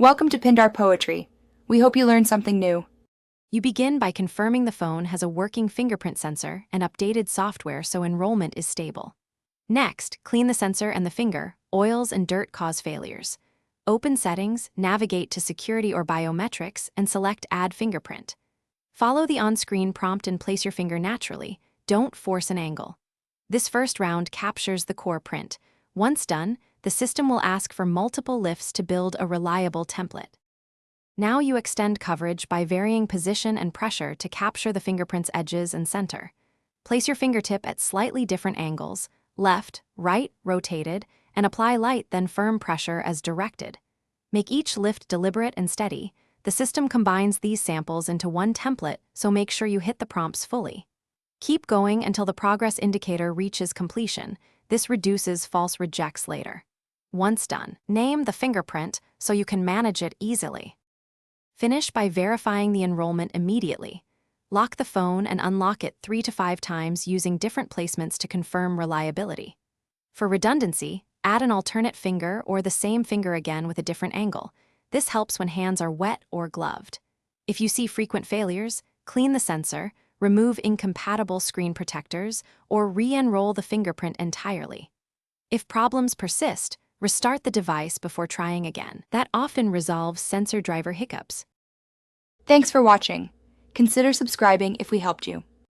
Welcome to Pindar Poetry. We hope you learned something new. You begin by confirming the phone has a working fingerprint sensor and updated software so enrollment is stable. Next, clean the sensor and the finger. Oils and dirt cause failures. Open Settings, navigate to Security or Biometrics, and select Add Fingerprint. Follow the on-screen prompt and place your finger naturally. Don't force an angle. This first round captures the core print. Once done, the system will ask for multiple lifts to build a reliable template. Now you extend coverage by varying position and pressure to capture the fingerprint's edges and center. Place your fingertip at slightly different angles, left, right, rotated, and apply light then firm pressure as directed. Make each lift deliberate and steady. The system combines these samples into one template, so make sure you hit the prompts fully. Keep going until the progress indicator reaches completion. This reduces false rejects later. Once done, name the fingerprint so you can manage it easily. Finish by verifying the enrollment immediately. Lock the phone and unlock it 3 to 5 times using different placements to confirm reliability. For redundancy, add an alternate finger or the same finger again with a different angle. This helps when hands are wet or gloved. If you see frequent failures, clean the sensor, remove incompatible screen protectors, or re-enroll the fingerprint entirely. If problems persist, restart the device before trying again. That often resolves sensor driver hiccups. Thanks for watching. Consider subscribing if we helped you.